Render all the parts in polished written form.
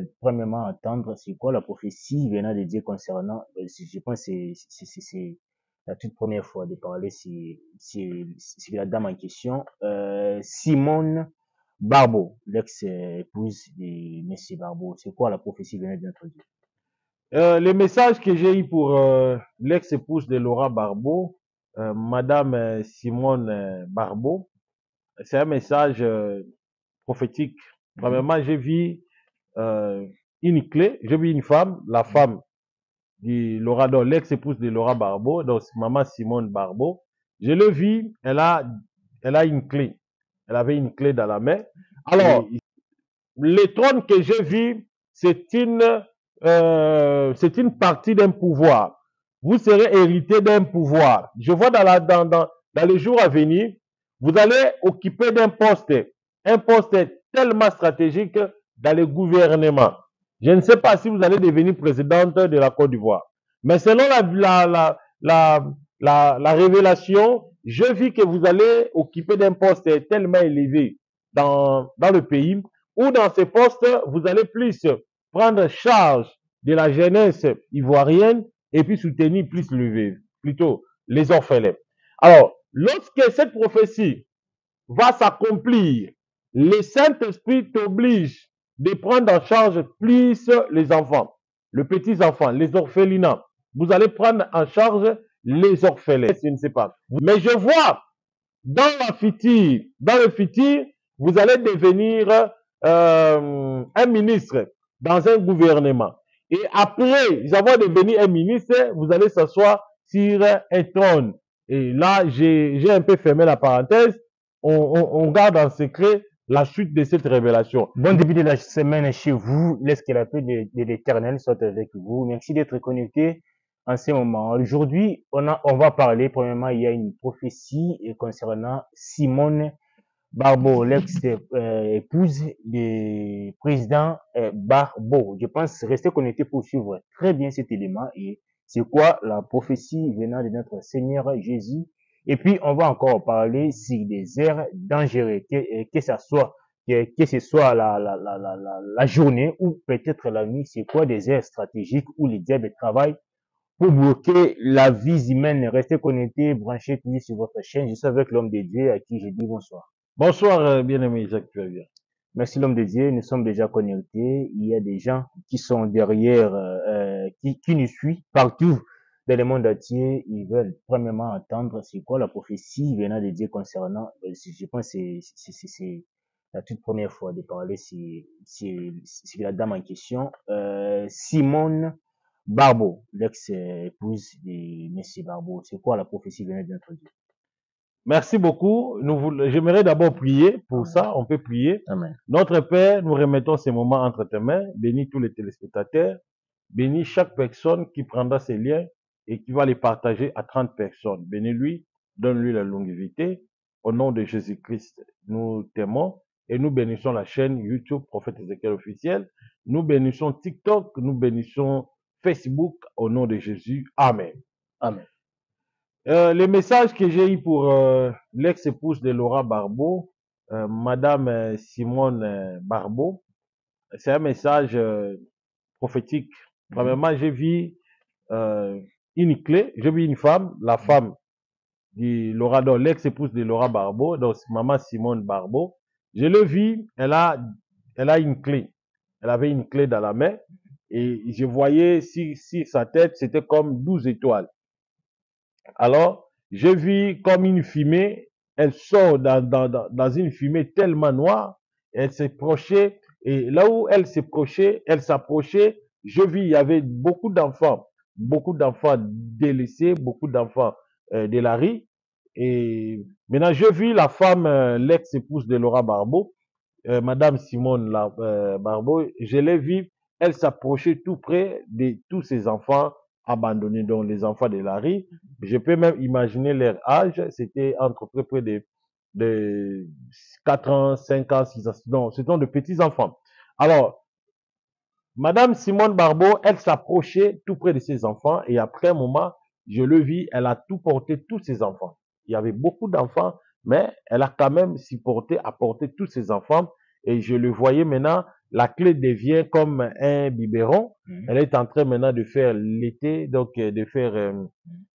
veulent premièrement entendre c'est quoi la prophétie venant de Dieu concernant, je pense que c'est la toute première fois de parler, c'est la dame en question, Simone Barbeau, l'ex-épouse de M. Barbeau. C'est quoi la prophétie venant de notre Dieu? Les messages que j'ai eu pour l'ex-épouse de Laura Barbeau, Madame Simone Barbeau, c'est un message prophétique. Premièrement, j'ai vu une clé, j'ai vu une femme, la femme de Laura, donc l'ex-épouse de Laura Barbeau, donc maman Simone Barbeau. Je l'ai vue, elle a une clé. Elle avait une clé dans la main. Alors, le trône que j'ai vu, c'est une partie d'un pouvoir. Vous serez hérité d'un pouvoir. Je vois dans les jours à venir, vous allez occuper un poste tellement stratégique dans le gouvernement. Je ne sais pas si vous allez devenir présidente de la Côte d'Ivoire. Mais selon la révélation, je vis que vous allez occuper un poste tellement élevé dans le pays, où dans ces postes, vous allez plus prendre charge de la jeunesse ivoirienne et puis soutenir plus plutôt les orphelins. Alors, lorsque cette prophétie va s'accomplir, le Saint-Esprit t'oblige de prendre en charge plus les enfants, les petits-enfants, les orphelinats. Vous allez prendre en charge les orphelins, je ne sais pas. Mais je vois dans le futur, vous allez devenir un ministre dans un gouvernement. Et après avoir devenu un ministre, vous allez s'asseoir sur un trône. Et là, j'ai un peu fermé la parenthèse. On garde en secret la suite de cette révélation. Bon début de la semaine chez vous. Laisse que la paix de l'Éternel soit avec vous. Merci d'être connecté en ce moment. Aujourd'hui, on va parler, premièrement, il y a une prophétie concernant Simone Barbeau, l'ex-épouse du président Barbeau. Je pense rester connecté pour suivre très bien cet élément et c'est quoi la prophétie venant de notre Seigneur Jésus. Et puis, on va encore parler sur des airs dangereux, que ce soit la journée ou peut-être la nuit, c'est quoi des airs stratégiques où les diables travaillent pour bloquer la vie humaine. Restez connectés, branchez toujours sur votre chaîne. Je suis avec l'homme de Dieu à qui je dis bonsoir. Bonsoir, bien-aimé Jacques, tu vas bien. Merci l'homme de Dieu, nous sommes déjà connectés. Il y a des gens qui sont derrière, qui nous suivent partout dans le monde entier. Ils veulent premièrement entendre c'est quoi la prophétie venant de Dieu concernant, je pense que c'est la toute première fois de parler, c'est la dame en question, Simone Barbeau, l'ex-épouse de M. Barbeau. C'est quoi la prophétie venant de notre Dieu? Merci beaucoup. J'aimerais d'abord prier pour ça. On peut prier. Amen. Notre Père, nous remettons ces moments entre tes mains. Bénis tous les téléspectateurs. Bénis chaque personne qui prendra ces liens et qui va les partager à 30 personnes. Bénis-lui, donne-lui la longévité. Au nom de Jésus-Christ, nous t'aimons et nous bénissons la chaîne YouTube Prophète Ézéchiel officiel. Nous bénissons TikTok, nous bénissons Facebook au nom de Jésus. Amen. Amen. Les messages que j'ai eu pour l'ex-épouse de Laura Barbeau, Madame Simone Barbeau, c'est un message prophétique. Premièrement, j'ai vu une clé, j'ai vu une femme, la femme de Laura, donc l'ex-épouse de Laura Barbeau, donc maman Simone Barbeau. Je l'ai vue, elle a une clé. Elle avait une clé dans la main et je voyais si sa tête, c'était comme 12 étoiles. Alors, j'ai vu comme une fumée, elle sort dans une fumée tellement noire, elle s'approchait, et là où elle s'approchait, je vis, il y avait beaucoup d'enfants délaissés, beaucoup d'enfants de la rue. Et maintenant, je vis la femme, l'ex-épouse de Laura Barbeau, Madame Simone Barbeau, je l'ai vue, elle s'approchait tout près de tous ces enfants abandonnés, donc les enfants de la rue. Je peux même imaginer leur âge, c'était entre près de 4 ans, 5 ans, 6 ans, donc ce sont de petits enfants. Alors, Madame Simone Barbeau, elle s'approchait tout près de ses enfants et après un moment, je le vis, elle a tout porté, tous ses enfants. Il y avait beaucoup d'enfants, mais elle a quand même apporté tous ses enfants et je le voyais maintenant, la clé devient comme un biberon. Elle est en train maintenant de faire l'été, donc de faire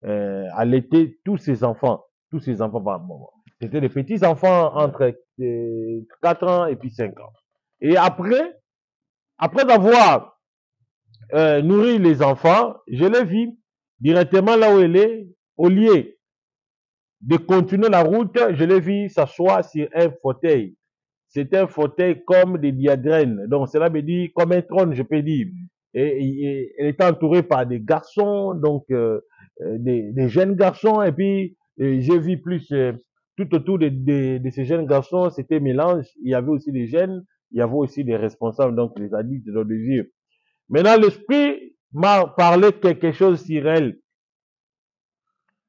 allaiter tous ses enfants. Tous ses enfants, bon, c'était des petits enfants entre 4 ans et puis 5 ans. Et après avoir nourri les enfants, je l'ai vu directement là où elle est, au lieu de continuer la route, je l'ai vu s'asseoir sur un fauteuil. C'est un fauteuil comme des diadrènes. Donc, cela veut dire comme un trône, je peux dire. Et elle était entourée par des garçons, donc des jeunes garçons. Et puis, j'ai vu plus tout autour de ces jeunes garçons, c'était mélange. Il y avait aussi des jeunes, il y avait aussi des responsables, donc les adultes de l'ordre de Dieu. Maintenant, l'Esprit m'a parlé quelque chose sur elle.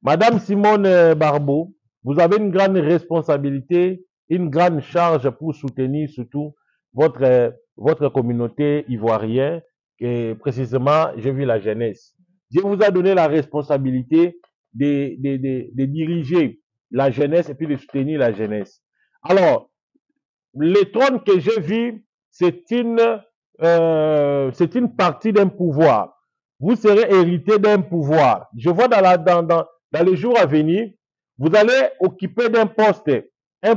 Madame Simone Barbeau, vous avez une grande responsabilité, une grande charge pour soutenir surtout votre communauté ivoirienne, et précisément, j'ai vu la jeunesse. Dieu vous a donné la responsabilité de diriger la jeunesse et puis de soutenir la jeunesse. Alors, le trône que j'ai vu, c'est une partie d'un pouvoir. Vous serez hérité d'un pouvoir. Je vois dans les jours à venir, vous allez occuper un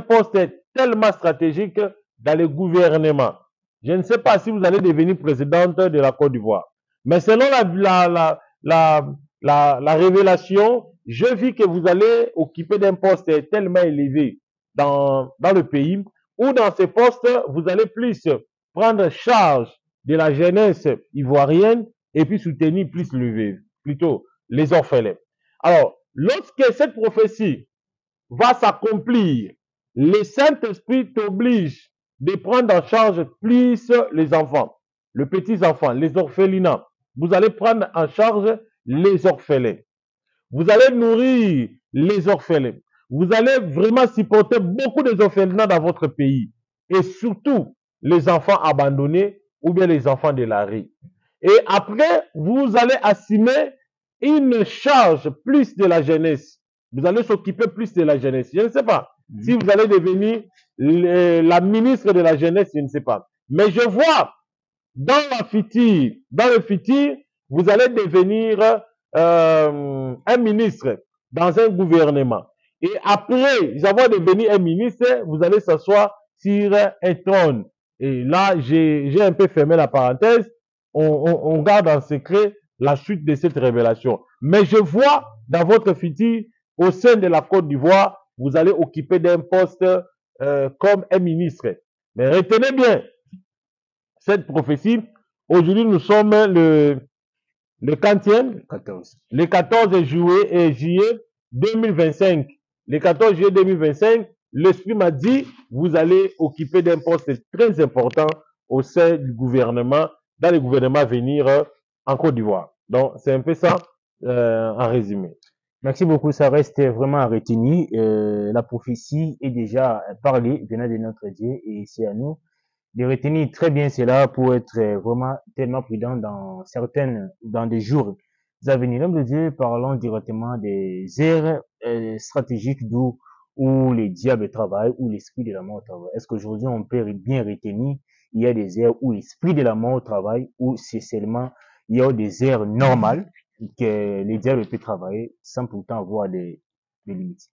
poste tellement stratégique dans le gouvernement. Je ne sais pas si vous allez devenir présidente de la Côte d'Ivoire. Mais selon la révélation, je vis que vous allez occuper un poste tellement élevé dans le pays, où dans ce poste, vous allez plus prendre charge de la jeunesse ivoirienne et puis soutenir plus plutôt les orphelins. Alors, lorsque cette prophétie va s'accomplir, le Saint-Esprit t'oblige de prendre en charge plus les enfants, les petits-enfants, les orphelinats. Vous allez prendre en charge les orphelins. Vous allez nourrir les orphelins. Vous allez vraiment supporter beaucoup des orphelinats dans votre pays. Et surtout, les enfants abandonnés ou bien les enfants de la rue. Et après, vous allez assumer une charge plus de la jeunesse. Vous allez s'occuper plus de la jeunesse. Je ne sais pas si vous allez devenir la ministre de la jeunesse, je ne sais pas. Mais je vois dans le futur, vous allez devenir un ministre dans un gouvernement. Et après avoir devenu un ministre, vous allez s'asseoir sur un trône. Et là, j'ai un peu fermé la parenthèse. On garde en secret la suite de cette révélation. Mais je vois dans votre futur, au sein de la Côte d'Ivoire, vous allez occuper d'un poste comme un ministre. Mais retenez bien cette prophétie. Aujourd'hui, nous sommes le 14. Le 14 juillet 2025. Le 14 juillet 2025, l'Esprit m'a dit, vous allez occuper d'un poste très important au sein du gouvernement, dans le gouvernement à venir en Côte d'Ivoire. Donc, c'est un peu ça en résumé. Merci beaucoup, ça reste vraiment à retenir. La prophétie est déjà parlée venant de notre Dieu et c'est à nous de retenir très bien cela pour être vraiment tellement prudent dans des jours à venir. L'homme de Dieu, parlons directement des aires stratégiques où les diables travaillent, où l'esprit de la mort travaille. Est-ce qu'aujourd'hui on peut bien retenir, il y a des aires où l'esprit de la mort travaille, ou c'est seulement, il y a des aires normales que les diables peuvent travailler sans pourtant avoir des limites?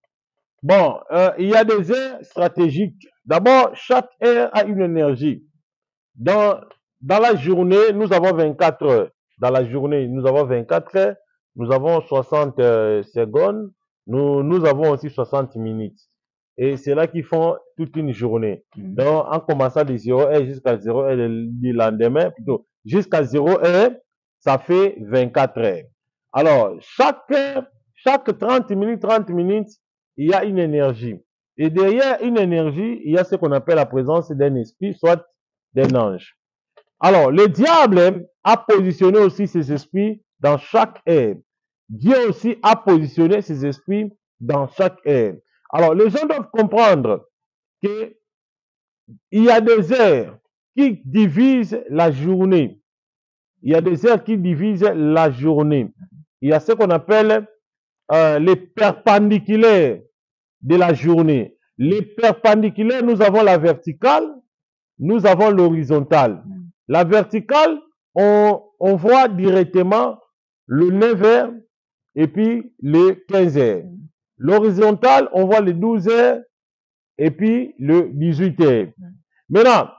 Bon, il y a des aires stratégiques. D'abord, chaque aire a une énergie. Dans la journée, nous avons 24 heures. Dans la journée, nous avons 24 heures. Nous avons 60 secondes. Nous avons aussi 60 minutes. Et c'est là qu'ils font toute une journée. Donc, en commençant de 0 heure jusqu'à 0 heure du lendemain, plutôt, jusqu'à 0 heure, ça fait 24 heures. Alors, chaque 30 minutes, il y a une énergie. Et derrière une énergie, il y a ce qu'on appelle la présence d'un esprit, soit d'un ange. Alors, le diable a positionné aussi ses esprits dans chaque ère. Dieu aussi a positionné ses esprits dans chaque ère. Alors, les gens doivent comprendre qu'il y a des heures qui divisent la journée. Il y a des heures qui divisent la journée. Il y a ce qu'on appelle les perpendiculaires de la journée. Les perpendiculaires, nous avons la verticale. nous avons l'horizontale. La verticale, on voit directement le 9h et puis les 15h. L'horizontale, on voit les 12h et puis le 18h. Maintenant,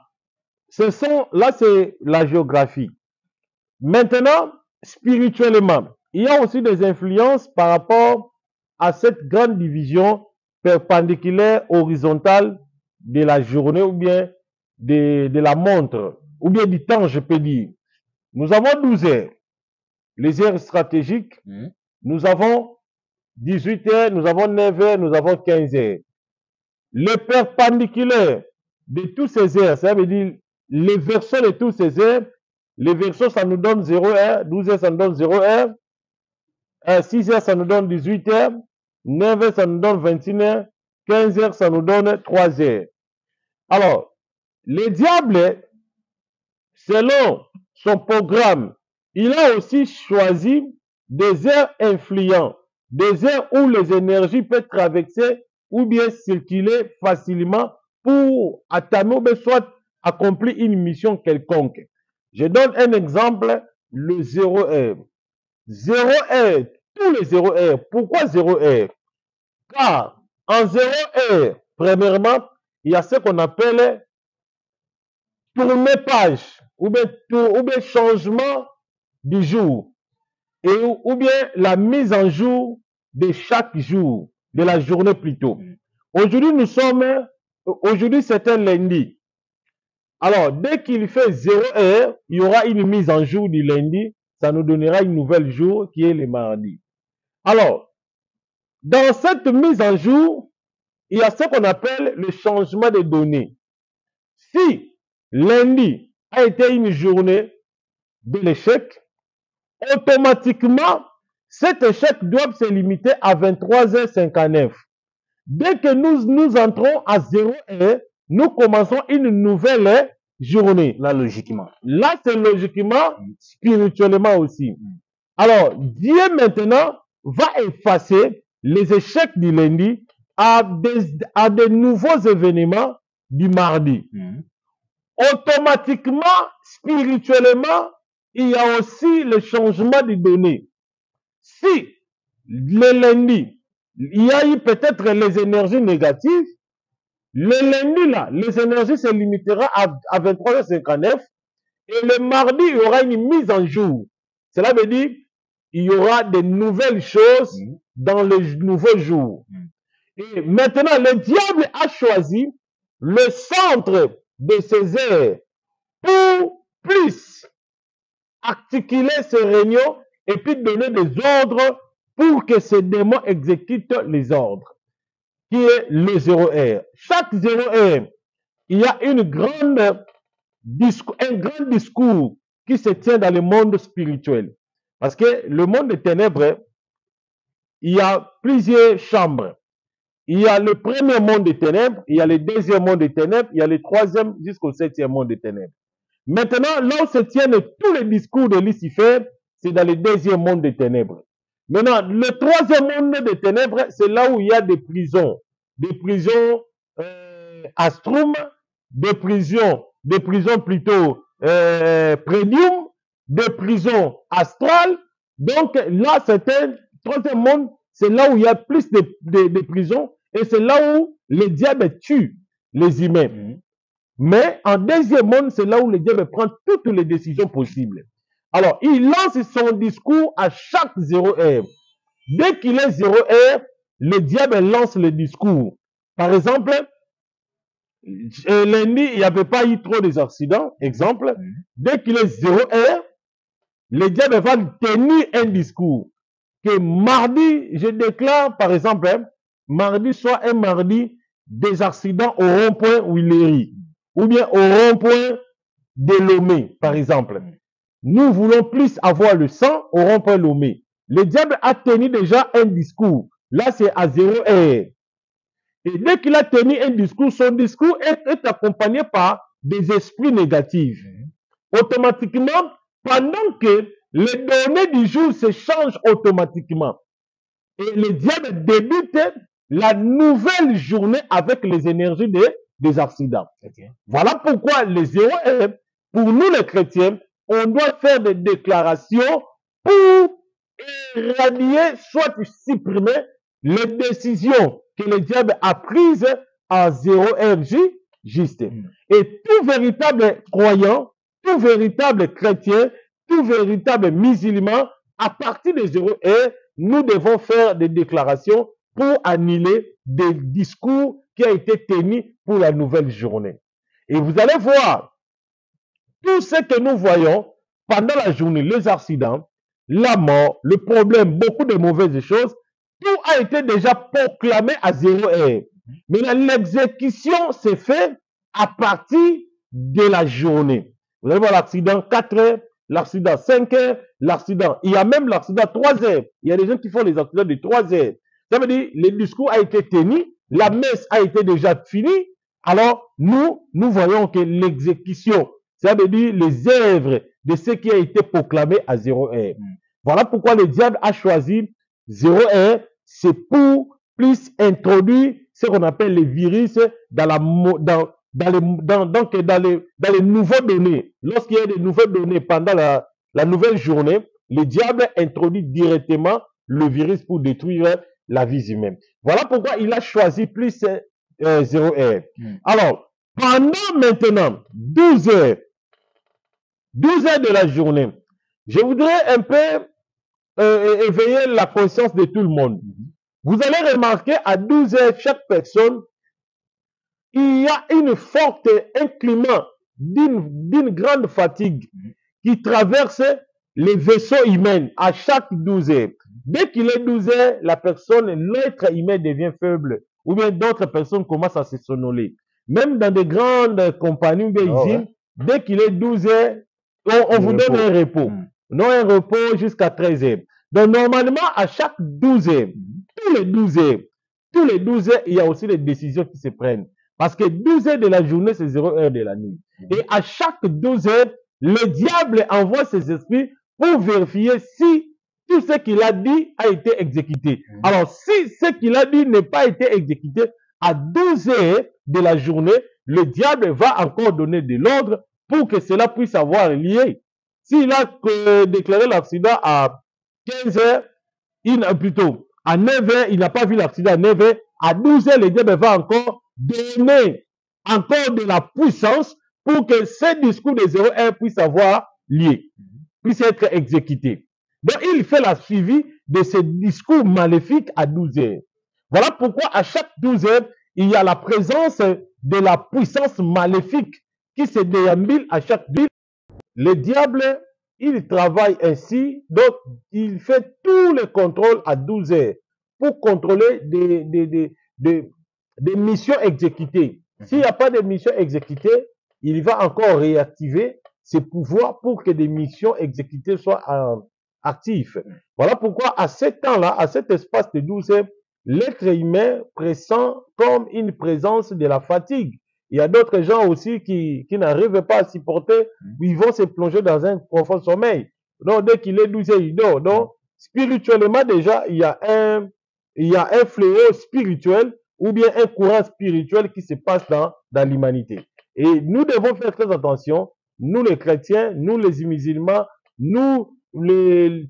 là, c'est la géographie. Maintenant, spirituellement, il y a aussi des influences par rapport à cette grande division perpendiculaire horizontale de la journée ou bien de la montre, ou bien du temps, je peux dire. Nous avons 12 heures, les heures stratégiques, nous avons 18 heures, nous avons 9 heures, nous avons 15 heures. Le perpendiculaire de tous ces heures, ça veut dire les versos de tous ces heures, les versos, ça nous donne 0 heure, 12 heures, ça nous donne 0 heure, 6 heures, ça nous donne 18 heures, 9 heures, ça nous donne 21 heures, 15 heures, ça nous donne 3 heures. Alors, le diable, selon son programme, il a aussi choisi des heures influentes, des heures où les énergies peuvent traverser ou bien circuler facilement pour atteindre ou soit accomplir une mission quelconque. Je donne un exemple, le 0 heure. 0 heure, tous les 0 heures. Pourquoi 0 heure? Car en 0 heure, premièrement, il y a ce qu'on appelle tourner page ou bien changement du jour ou bien la mise en jour de chaque jour, de la journée plutôt. Aujourd'hui, c'est un lundi. Alors, dès qu'il fait 0 heure, il y aura une mise en jour du lundi. Ça nous donnera une nouvelle jour qui est le mardi. Alors, dans cette mise en jour, il y a ce qu'on appelle le changement de données. Si lundi a été une journée de l'échec, automatiquement, cet échec doit se limiter à 23h59. Dès que nous entrons à 0 heure, nous commençons une nouvelle journée. Là, logiquement. Là, c'est logiquement, spirituellement aussi. Alors, Dieu maintenant va effacer les échecs du lundi à de nouveaux événements du mardi. Automatiquement, spirituellement, il y a aussi le changement de données. Si le lundi, il y a eu peut-être les énergies négatives, le lundi là, les énergies se limiteront à 23h59 et le mardi, il y aura une mise en jour. Cela veut dire il y aura de nouvelles choses dans le nouveau jour. Et maintenant, le diable a choisi le centre de ces heures pour plus articuler ces réunions et puis donner des ordres pour que ces démons exécutent les ordres, qui est le 0 heure. Chaque 0 heure, il y a un grand discours qui se tient dans le monde spirituel. Parce que le monde des ténèbres, il y a plusieurs chambres. Il y a le premier monde des ténèbres, il y a le deuxième monde des ténèbres, il y a le troisième jusqu'au septième monde des ténèbres. Maintenant, là où se tiennent tous les discours de Lucifer, c'est dans le deuxième monde des ténèbres. Maintenant, le troisième monde des ténèbres, c'est là où il y a des prisons astrum, des prisons plutôt premium, des prisons astrales. Donc là, c'est un troisième monde, c'est là où il y a plus de prisons et c'est là où le diable tue les humains. Mais en deuxième monde, c'est là où le diable prend toutes les décisions possibles. Alors, il lance son discours à chaque 0 heure. Dès qu'il est 0 heure, le diable lance le discours. Par exemple, lundi, il n'y avait pas eu trop des accidents. Exemple, dès qu'il est 0 heure, le diable va tenir un discours. Que mardi, je déclare, par exemple, mardi soit un mardi des accidents au rond-point Willery, ou bien au rond-point de Lomé, par exemple. Nous voulons plus avoir le sang au rond-point Lomé. Le diable a tenu déjà un discours. Là, c'est à 0 heure. Et dès qu'il a tenu un discours, son discours est accompagné par des esprits négatifs. Automatiquement, pendant que les données du jour se changent automatiquement, et le diable débute la nouvelle journée avec les énergies des accidents. Ok. Voilà pourquoi les 0 pour nous les chrétiens, on doit faire des déclarations pour éradier, soit supprimer les décisions que le diable a prises en 0 juste. Et tout véritable croyant, tout véritable chrétien, tout véritable musulman, à partir de 0 nous devons faire des déclarations pour annuler des discours qui ont été tenus pour la nouvelle journée. Et vous allez voir, tout ce que nous voyons pendant la journée, les accidents, la mort, le problème, beaucoup de mauvaises choses, tout a été déjà proclamé à 0 heure. Mais l'exécution s'est faite à partir de la journée. Vous allez voir l'accident 4 heures, l'accident 5 heures, l'accident. Il y a même l'accident 3 heures. Il y a des gens qui font les accidents de 3 heures. Ça veut dire le discours a été tenu, la messe a été déjà finie. Alors, nous voyons que l'exécution, ça veut dire les œuvres de ce qui a été proclamé à 0 heure. Voilà pourquoi le diable a choisi 0 heure, c'est pour plus introduire ce qu'on appelle les virus dans les nouvelles données. Lorsqu'il y a des nouvelles données pendant la nouvelle journée, le diable introduit directement le virus pour détruire la vie humaine. Voilà pourquoi il a choisi plus 0 heure. Alors, pendant maintenant 12 heures de la journée, je voudrais un peu éveiller la conscience de tout le monde. Vous allez remarquer à 12 heures, chaque personne, il y a un climat d'une grande fatigue qui traverse les vaisseaux humains à chaque 12 heures. Dès qu'il est 12 heures, l'être humain devient faible, ou bien d'autres personnes commencent à se sonnoler. Même dans de grandes compagnies ou des usines, dès qu'il est 12 heures, on vous donne un repos. Non, un repos jusqu'à 13 heures. Donc, normalement, à chaque 12 heures, tous les 12 heures, il y a aussi des décisions qui se prennent. Parce que 12 heures de la journée, c'est 0 heure de la nuit. Et à chaque 12 heures, le diable envoie ses esprits pour vérifier si tout ce qu'il a dit a été exécuté. Alors, si ce qu'il a dit n'a pas été exécuté, à 12 heures de la journée, le diable va encore donner de l'ordre pour que cela puisse avoir lieu. S'il a déclaré l'accident à 15 heures, plutôt à 9 heures, il n'a pas vu l'accident à 9 heures, à 12 heures, le diable va encore donner encore de la puissance pour que ce discours de 0 heure puisse avoir lieu, puisse être exécuté. Donc, il fait la suivi de ce discours maléfique à 12 heures. Voilà pourquoi à chaque 12 heures, il y a la présence de la puissance maléfique qui se déambule à chaque ville. Le diable, il travaille ainsi, donc il fait tous les contrôles à 12 heures pour contrôler des missions exécutées. S'il n'y a pas de missions exécutées, il va encore réactiver ses pouvoirs pour que des missions exécutées soient actives. Voilà pourquoi à ce temps-là, à cet espace de 12 heures, l'être humain pressent comme une présence de la fatigue. Il y a d'autres gens aussi qui n'arrivent pas à supporter, ils vont se plonger dans un profond sommeil. Donc, dès qu'il est 12 heures, il dort. Donc, spirituellement, déjà, il y a un fléau spirituel ou bien un courant spirituel qui se passe dans l'humanité. Et nous devons faire très attention, nous les chrétiens, nous les musulmans,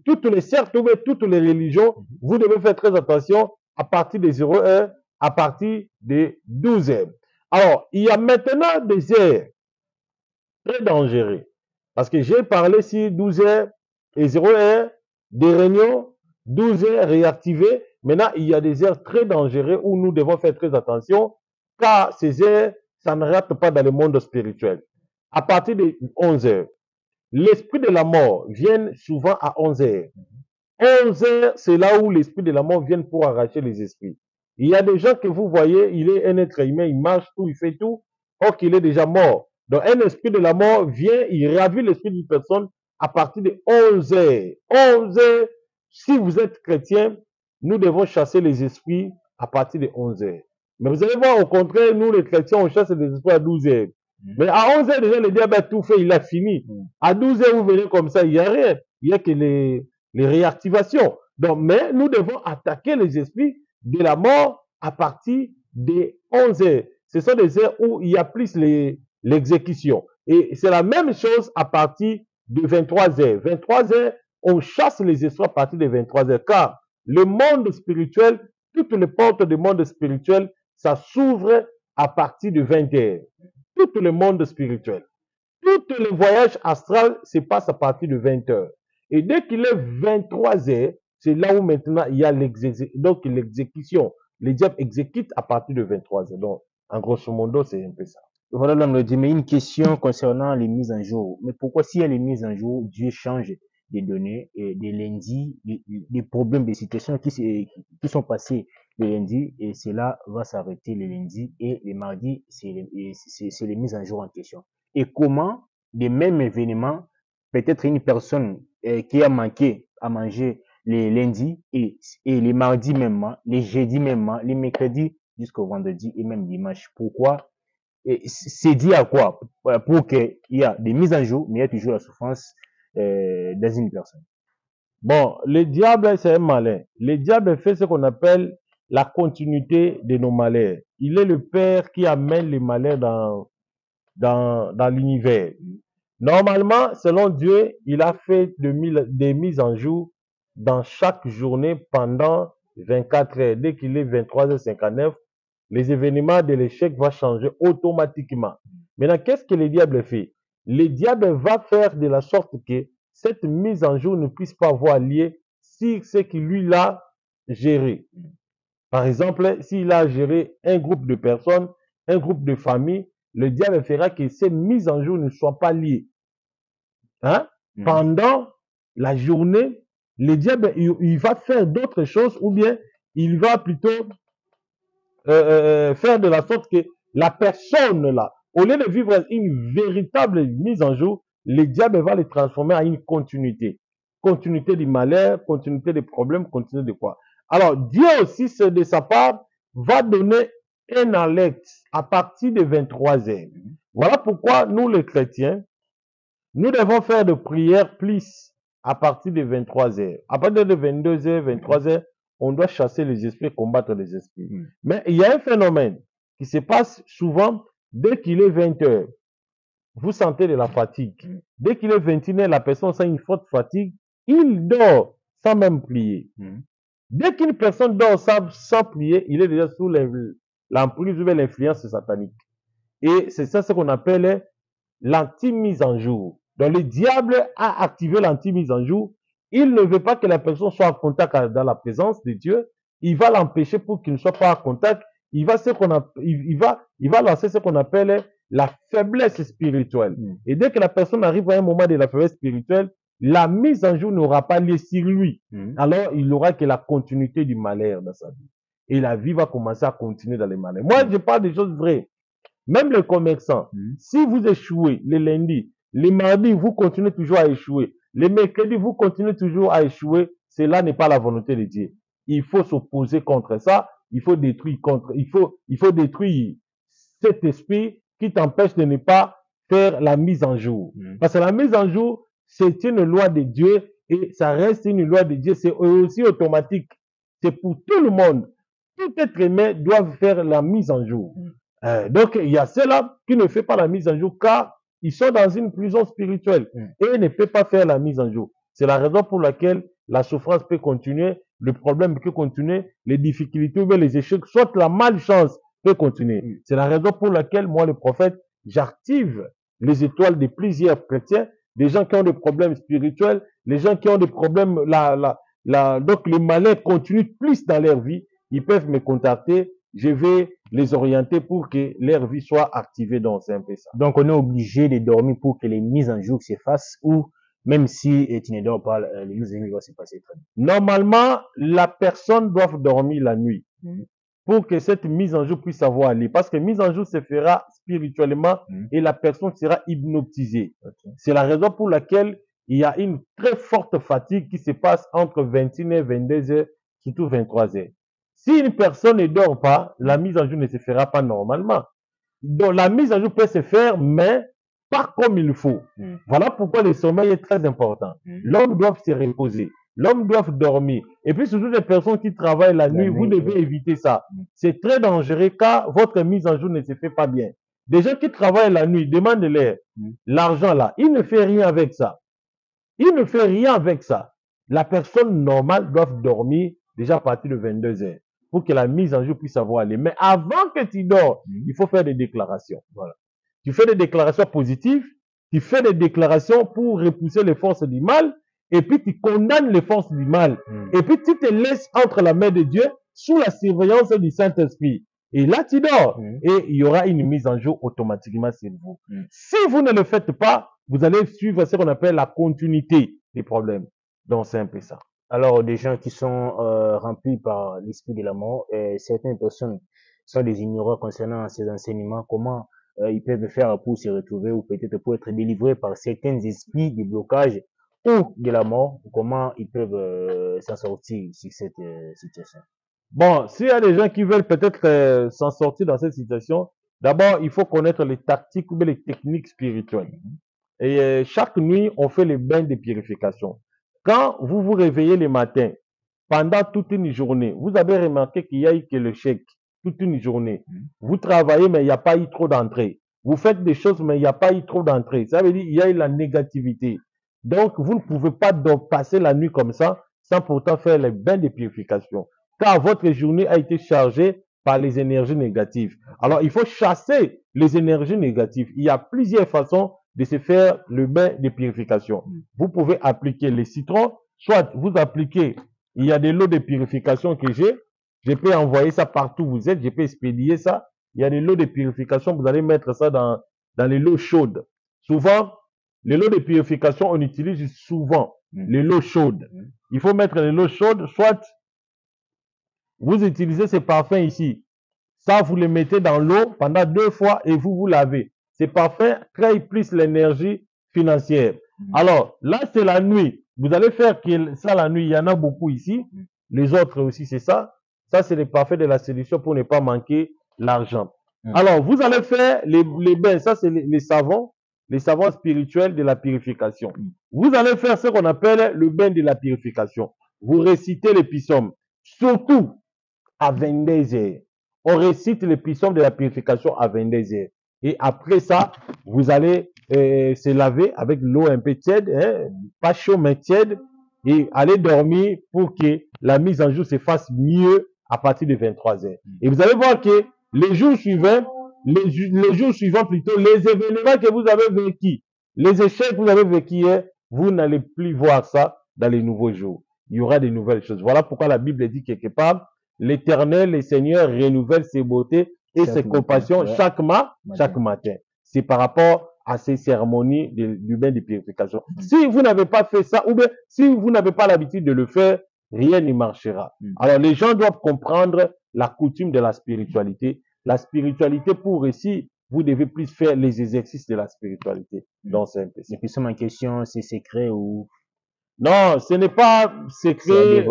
toutes les sectes ou toutes les religions, vous devez faire très attention à partir de 0 heures, à partir de 12 heures. Alors, il y a maintenant des heures très dangereuses. Parce que j'ai parlé ici 12 heures et 0 heures, des réunions, 12 heures réactivées. Maintenant, il y a des heures très dangereuses où nous devons faire très attention, car ces heures, ça ne rate pas dans le monde spirituel. À partir de 11 heures, l'esprit de la mort vient souvent à 11 heures. 11 heures, c'est là où l'esprit de la mort vient pour arracher les esprits. Il y a des gens que vous voyez, il est un être humain, il marche tout, il fait tout, or qu'il est déjà mort. Donc un esprit de la mort vient, il ravit l'esprit d'une personne à partir de 11 heures. 11 heures, si vous êtes chrétien, nous devons chasser les esprits à partir de 11 heures. Mais vous allez voir, au contraire, nous les chrétiens, on chasse les esprits à 12 heures. Mais à 11 heures, déjà, le diable a tout fait, il a fini. À 12 heures, vous venez comme ça, il n'y a rien. Il n'y a que les réactivations. Donc, mais nous devons attaquer les esprits de la mort à partir des 11 heures. ce sont des heures où il y a plus l'exécution. Et c'est la même chose à partir de 23 heures. 23 heures, on chasse les esprits à partir de 23 heures, car le monde spirituel, toutes les portes du monde spirituel, ça s'ouvre à partir de 20 heures. Tout le monde spirituel. Tous les voyages astrales se passent à partir de 20 heures. Et dès qu'il est 23 heures, c'est là où maintenant il y a l'exécution. Les diables exécutent à partir de 23 heures. Donc, en grosso modo, c'est un peu ça. Voilà l'homme le dit, mais une question concernant les mises en jour. Mais pourquoi s'il y a les mises en jour, Dieu change des données et des lundis, des problèmes, des situations qui sont passées le lundi et cela va s'arrêter le lundi et les mardis, c'est les mises en jour en question. Et comment des mêmes événements, peut-être une personne qui a manqué à manger les lundis et les mardis même, les jeudis même, les mercredis jusqu'au vendredi et même dimanche. Pourquoi? Et c'est dit à quoi? Pour qu'il y a des mises en jour, mais il y a toujours la souffrance dans une personne. Bon, le diable, c'est un malin. Le diable fait ce qu'on appelle la continuité de nos malheurs. Il est le père qui amène les malheurs dans l'univers. Normalement, selon Dieu, il a fait des mises en jour dans chaque journée pendant 24 heures. Dès qu'il est 23h59, les événements de l'échec vont changer automatiquement. Maintenant, qu'est-ce que le diable fait? Le diable va faire de la sorte que cette mise en jour ne puisse pas avoir lieu sur ce qu'il lui l'a géré. Par exemple, s'il a géré un groupe de personnes, un groupe de familles, le diable fera que ces mises en jour ne soient pas liées. Hein? Pendant la journée, le diable, il va faire d'autres choses ou bien il va plutôt faire de la sorte que la personne là, au lieu de vivre une véritable mise en jour, le diable va le transformer en une continuité. Continuité du malheur, continuité des problèmes, continuité de quoi? Alors, Dieu aussi, de sa part, va donner un alerte à partir de 23 heures. Voilà pourquoi nous, les chrétiens, nous devons faire de prières plus à partir de 23 heures. À partir de 22 heures, 23 heures, on doit chasser les esprits, combattre les esprits. Mais il y a un phénomène qui se passe souvent dès qu'il est 20 heures. Vous sentez de la fatigue. Dès qu'il est 21 heures, la personne sent une forte fatigue. Il dort sans même prier. Dès qu'une personne dort sans prier, il est déjà sous l'emprise ou l'influence satanique. Et c'est ça ce qu'on appelle l'anti-mise en jour. Donc le diable a activé l'anti-mise en jour. Il ne veut pas que la personne soit en contact dans la présence de Dieu. Il va l'empêcher pour qu'il ne soit pas en contact. Il va lancer ce qu'on appelle la faiblesse spirituelle. Et dès que la personne arrive à un moment de la faiblesse spirituelle, la mise en jour n'aura pas lieu sur lui. Alors, il n'aura que la continuité du malheur dans sa vie. Et la vie va commencer à continuer dans les malheurs. Moi, je parle des choses vraies. Même les commerçants, si vous échouez les lundis, les mardis, vous continuez toujours à échouer. Les mercredis, vous continuez toujours à échouer. Cela n'est pas la volonté de Dieu. Il faut s'opposer contre ça. Il faut détruire cet esprit qui t'empêche de ne pas faire la mise en jour. Parce que la mise en jour, c'est une loi de Dieu et ça reste une loi de Dieu. C'est aussi automatique. C'est pour tout le monde. Tout être humain doit faire la mise en jour. Donc, il y a ceux-là qui ne font pas la mise en jour car ils sont dans une prison spirituelle et ne peuvent pas faire la mise en jour. C'est la raison pour laquelle la souffrance peut continuer, le problème peut continuer, les difficultés ou les échecs, soit la malchance peut continuer. C'est la raison pour laquelle moi, le prophète, j'active les étoiles de plusieurs chrétiens, des gens qui ont des problèmes spirituels, les gens qui ont des problèmes, donc les malheurs continuent plus dans leur vie, ils peuvent me contacter. Je vais les orienter pour que leur vie soit activée dans un peu ça. Donc, on est obligé de dormir pour que les mises en jour se fassent ou même si tu ne dors pas, les mises en jour vont se passer très bien. Normalement, la personne doit dormir la nuit pour que cette mise en jour puisse avoir lieu. Parce que mise en jour se fera spirituellement et la personne sera hypnotisée. C'est la raison pour laquelle il y a une très forte fatigue qui se passe entre 21h, 22h, surtout 23h. Si une personne ne dort pas, la mise en jour ne se fera pas normalement. Donc, la mise en jour peut se faire, mais pas comme il faut. Voilà pourquoi le sommeil est très important. L'homme doit se reposer. L'homme doit dormir. Et puis surtout les personnes qui travaillent la nuit, vous devez éviter ça. C'est très dangereux car votre mise en jour ne se fait pas bien. Des gens qui travaillent la nuit, demandez-leur l'argent là. Il ne fait rien avec ça. Il ne fait rien avec ça. La personne normale doit dormir déjà à partir de 22 heures pour que la mise en jour puisse avoir lieu. Mais avant que tu dors, il faut faire des déclarations. Voilà. Tu fais des déclarations positives, tu fais des déclarations pour repousser les forces du mal, et puis tu condamnes les forces du mal. Et puis tu te laisses entre la main de Dieu sous la surveillance du Saint-Esprit. Et là, tu dors. Et il y aura une mise en jour automatiquement sur vous. Si vous ne le faites pas, vous allez suivre ce qu'on appelle la continuité des problèmes. Donc, c'est un peu ça. Alors, des gens qui sont remplis par l'esprit de la mort, certaines personnes sont des ignorants concernant ces enseignements, comment ils peuvent faire pour se retrouver ou peut-être pour être délivrés par certains esprits de blocage ou de la mort, comment ils peuvent s'en sortir sur cette situation. Bon, s'il y a des gens qui veulent peut-être s'en sortir dans cette situation, d'abord, il faut connaître les tactiques ou les techniques spirituelles. Et chaque nuit, on fait les bains de purification. Quand vous vous réveillez le matin, pendant toute une journée, vous avez remarqué qu'il y a eu que le chèque, toute une journée. Vous travaillez, mais il n'y a pas eu trop d'entrée. Vous faites des choses, mais il n'y a pas eu trop d'entrée. Ça veut dire qu'il y a eu la négativité. Donc, vous ne pouvez pas passer la nuit comme ça sans pourtant faire les bains de purification. Car votre journée a été chargée par les énergies négatives. Alors, il faut chasser les énergies négatives. Il y a plusieurs façons de se faire le bain de purification. Vous pouvez appliquer les citrons, soit vous appliquez, il y a des lots de purification que j'ai, je peux envoyer ça partout où vous êtes, je peux expédier ça. Il y a des lots de purification, vous allez mettre ça dans les lots chaudes. Souvent, les lots de purification, on utilise souvent les lots chaudes. Il faut mettre les lots chaudes, soit vous utilisez ces parfums ici. Ça, vous les mettez dans l'eau pendant 2 fois et vous lavez. Ces parfums créent plus l'énergie financière. Alors, là, c'est la nuit. Vous allez faire ça la nuit. Il y en a beaucoup ici. Les autres aussi, c'est ça. Ça, c'est les parfums de la séduction pour ne pas manquer l'argent. Alors, vous allez faire les bains. Ça, c'est les savons spirituels de la purification. Vous allez faire ce qu'on appelle le bain de la purification. Vous récitez les psaumes, surtout à 22 heures. On récite les psaumes de la purification à 22 heures. Et après ça, vous allez se laver avec l'eau un peu tiède, pas chaud mais tiède, et aller dormir pour que la mise en jour se fasse mieux à partir de 23 heures. Et vous allez voir que les jours suivants, plutôt, les événements que vous avez vécus, les échecs que vous avez vécus hier, vous n'allez plus voir ça dans les nouveaux jours. Il y aura de nouvelles choses. Voilà pourquoi la Bible dit quelque part, l'Éternel, le Seigneur renouvelle ses beautés et ses compassions chaque matin. C'est par rapport à ces cérémonies du bain de purification. Si vous n'avez pas fait ça, ou bien si vous n'avez pas l'habitude de le faire, rien ne marchera. Alors les gens doivent comprendre la coutume de la spiritualité. La spiritualité, pour réussir, vous devez plus faire les exercices de la spiritualité. Donc c'est un peu ça. Et puis, c'est ma question, c'est secret ou... Non, ce n'est pas secret.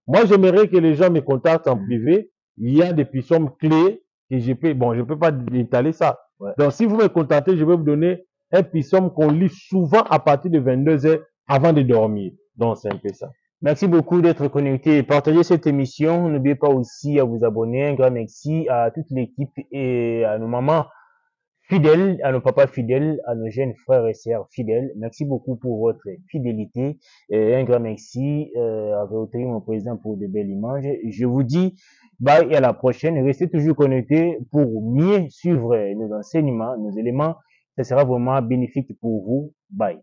Moi, j'aimerais que les gens me contactent en privé. Il y a des psaumes clés que je peux pas étaler ça. Donc, si vous me contactez, je vais vous donner un psaume qu'on lit souvent à partir de 22 heures avant de dormir. Donc, c'est un peu ça. Merci beaucoup d'être connecté et partagez cette émission. N'oubliez pas aussi à vous abonner. Un grand merci à toute l'équipe et à nos mamans fidèles, à nos papas fidèles, à nos jeunes frères et sœurs fidèles. Merci beaucoup pour votre fidélité. Et un grand merci à Réautéry, mon président, pour de belles images. Je vous dis bye et à la prochaine. Restez toujours connectés pour mieux suivre nos enseignements, nos éléments. Ça sera vraiment bénéfique pour vous. Bye.